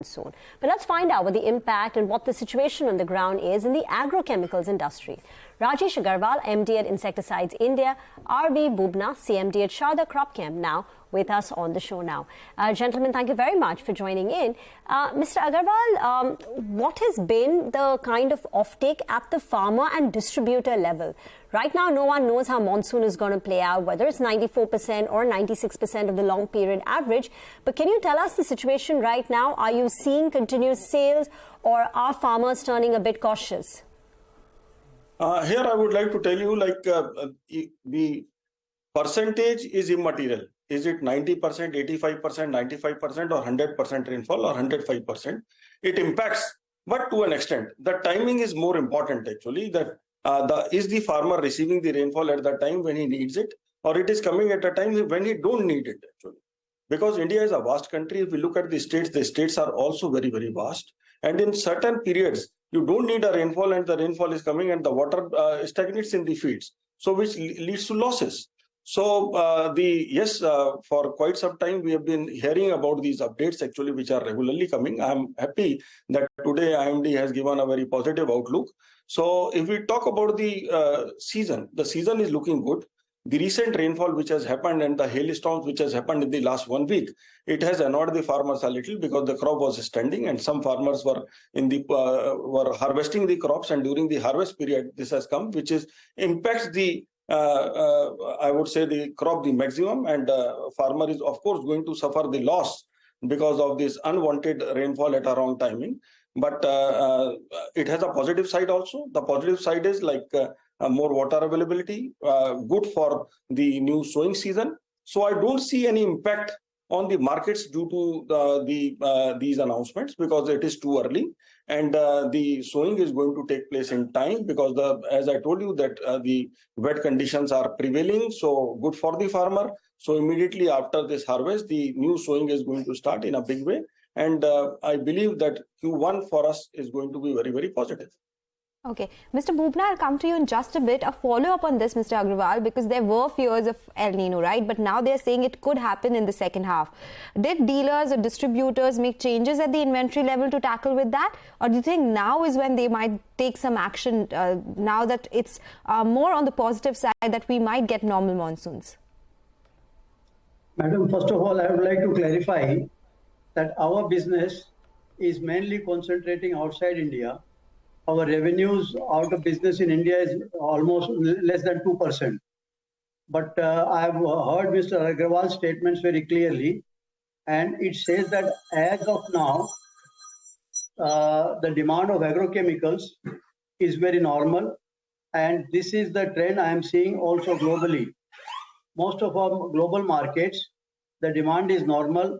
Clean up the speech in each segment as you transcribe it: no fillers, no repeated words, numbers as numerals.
Soon. But let's find out what the impact and what the situation on the ground is in the agrochemicals industry. Rajesh Aggarwal, MD at Insecticides India, RV Bubna, CMD at Sharda Cropchem, now with us on the show now. Gentlemen, thank you very much for joining in. Mr. Aggarwal, what has been the kind of offtake at the farmer and distributor level? Right now, no one knows how monsoon is going to play out, whether it's 94% or 96% of the long period average. But can you tell us the situation right now? Are you seeing continuous sales or are farmers turning a bit cautious? Here I would like to tell you, the percentage is immaterial. Is it 90%, 85%, 95% or 100% rainfall or 105%? It impacts, but to an extent. The timing is more important actually. That is the farmer receiving the rainfall at the time when he needs it, or it is coming at a time when he don't need it actually. Because India is a vast country. If we look at the states are also very, very vast. And in certain periods, you don't need a rainfall and the rainfall is coming and the water stagnates in the fields. So which leads to losses. So for quite some time, we have been hearing about these updates actually, which are regularly coming. I'm happy that today IMD has given a very positive outlook. So if we talk about the season is looking good. The recent rainfall which has happened and the hailstorms which has happened in the last 1 week, it has annoyed the farmers a little because the crop was standing and some farmers were harvesting the crops, and during the harvest period this has come, which impacts the I would say the crop the maximum, and farmer is of course going to suffer the loss because of this unwanted rainfall at a wrong timing. But it has a positive side also. The positive side is more water availability, good for the new sowing season. So I don't see any impact on the markets due to these announcements because it is too early, and the sowing is going to take place in time because as I told you that the wet conditions are prevailing, so good for the farmer. So immediately after this harvest, the new sowing is going to start in a big way, and I believe that Q1 for us is going to be very, very positive. Okay. Mr. Bubna, I'll come to you in just a bit. A follow-up on this, Mr. Aggarwal, because there were fears of El Nino, right? But now they're saying it could happen in the second half. Did dealers or distributors make changes at the inventory level to tackle with that? Or do you think now is when they might take some action, now that it's more on the positive side that we might get normal monsoons? Madam, first of all, I would like to clarify that our business is mainly concentrating outside India. Our revenues out of business in India is almost less than 2%. But I have heard Mr. Aggarwal's statements very clearly, and it says that as of now, the demand of agrochemicals is very normal, and this is the trend I am seeing also globally. Most of our global markets, the demand is normal.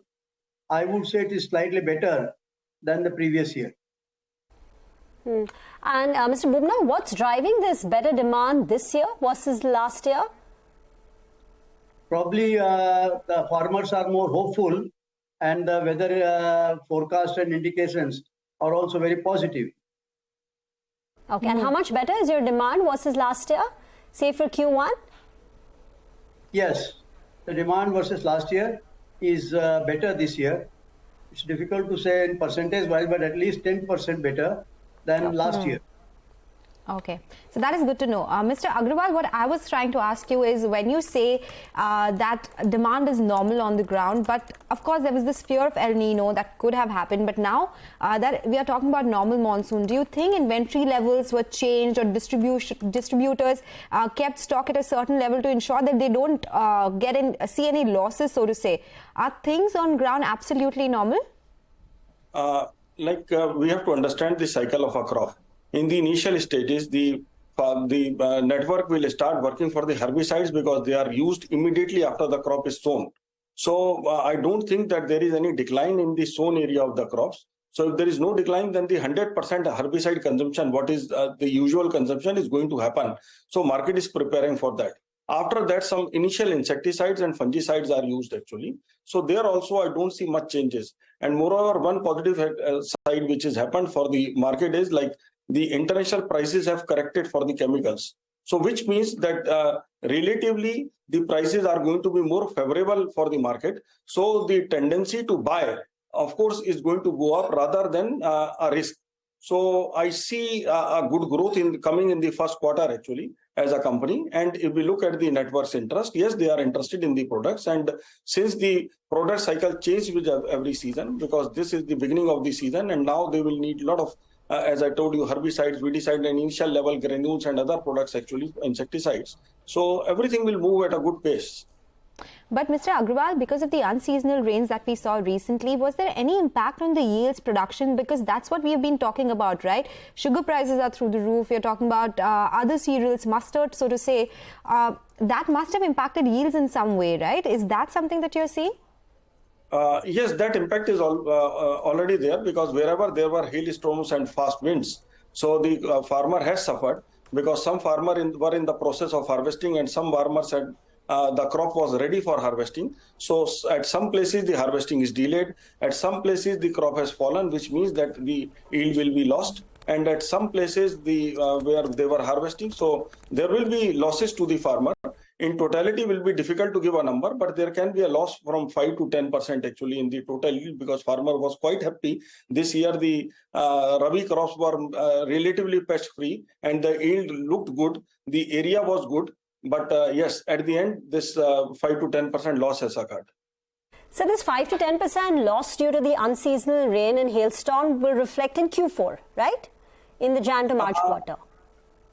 I would say it is slightly better than the previous year. And Mr. Bubna, what's driving this better demand this year versus last year? Probably the farmers are more hopeful, and the weather forecast and indications are also very positive. Okay, and how much better is your demand versus last year, say for Q1? Yes, the demand versus last year is better this year. It's difficult to say in percentage-wise, but at least 10% better than last year. Okay, so that is good to know. Mr. Aggarwal, what I was trying to ask you is, when you say that demand is normal on the ground, but of course there was this fear of El Nino that could have happened, but now that we are talking about normal monsoon, do you think inventory levels were changed, or distributors kept stock at a certain level to ensure that they don't see any losses, so to say? Are things on ground absolutely normal? We have to understand the cycle of a crop. In the initial stages, the network will start working for the herbicides because they are used immediately after the crop is sown. So I don't think that there is any decline in the sown area of the crops. So if there is no decline, then the 100% herbicide consumption, what is the usual consumption, is going to happen. So market is preparing for that. After that, some initial insecticides and fungicides are used actually. So there also I don't see much changes. And moreover, one positive side which has happened for the market is the international prices have corrected for the chemicals. So which means that relatively the prices are going to be more favorable for the market. So the tendency to buy of course, is going to go up rather than a risk. So I see a good growth coming in the first quarter actually as a company. And if we look at the network's interest, yes, they are interested in the products. And since the product cycle changes with every season, because this is the beginning of the season, and now they will need a lot of, as I told you, herbicides, weedicides, and initial level granules and other products, actually insecticides. So everything will move at a good pace. But Mr. Aggarwal, because of the unseasonal rains that we saw recently, was there any impact on the yields production? Because that's what we have been talking about, right? Sugar prices are through the roof. You're talking about other cereals, mustard, so to say. That must have impacted yields in some way, right? Is that something that you're seeing? Yes, that impact is already there, because wherever there were hailstorms and fast winds, so the farmer has suffered, because some farmers were in the process of harvesting and some farmers had the crop was ready for harvesting. So at some places the harvesting is delayed, at some places the crop has fallen, which means that the yield will be lost, and at some places where they were harvesting, so there will be losses to the farmer. In totality will be difficult to give a number, but there can be a loss from 5 to 10% actually in the total yield, because farmer was quite happy. This year the Rabi crops were relatively pest free and the yield looked good, the area was good. But yes, at the end, this 5 to 10% loss has occurred. So this 5 to 10% loss due to the unseasonal rain and hailstorm will reflect in Q4, right? In the Jan to March quarter.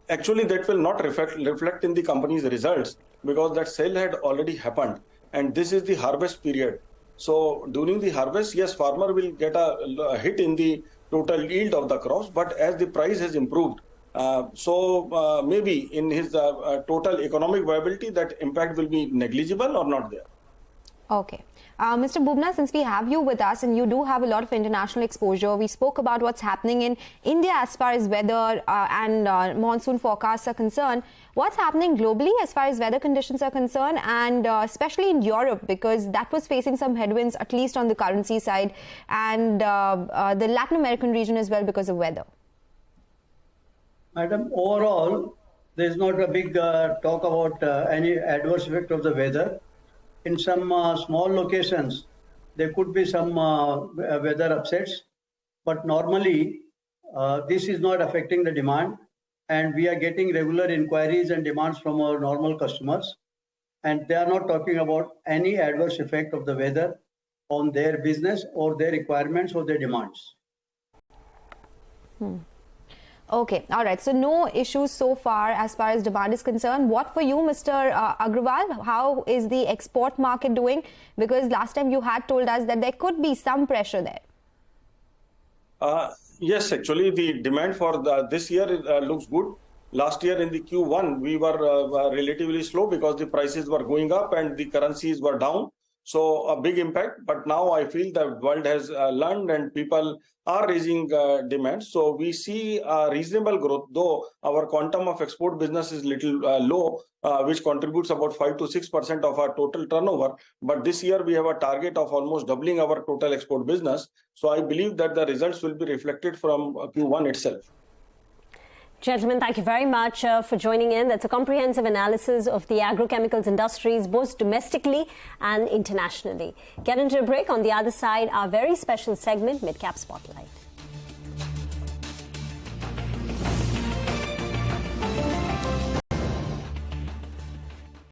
Actually, that will not reflect in the company's results, because that sale had already happened. And this is the harvest period. So during the harvest, yes, farmer will get a hit in the total yield of the crops. But as the price has improved, maybe in his total economic viability, that impact will be negligible or not there. Okay. Mr. Bubna, since we have you with us and you do have a lot of international exposure, we spoke about what's happening in India as far as weather and monsoon forecasts are concerned. What's happening globally as far as weather conditions are concerned, and especially in Europe, because that was facing some headwinds, at least on the currency side, and the Latin American region as well because of weather? Madam, overall, there is not a big talk about any adverse effect of the weather. In some small locations, there could be some weather upsets, but normally this is not affecting the demand, and we are getting regular inquiries and demands from our normal customers, and they are not talking about any adverse effect of the weather on their business or their requirements or their demands. Okay, all right. So no issues so far as demand is concerned. What for you, Mr. Aggarwal? How is the export market doing? Because last time you had told us that there could be some pressure there. Yes, actually the demand for this year looks good. Last year in the Q1, we were relatively slow because the prices were going up and the currencies were down. So a big impact, but now I feel the world has learned and people are raising demands. So we see a reasonable growth, though our quantum of export business is little low, which contributes about 5 to 6% of our total turnover. But this year we have a target of almost doubling our total export business. So I believe that the results will be reflected from Q1 itself. Gentlemen, thank you very much for joining in. That's a comprehensive analysis of the agrochemicals industries, both domestically and internationally. Get into a break. On the other side, our very special segment, Midcap Spotlight.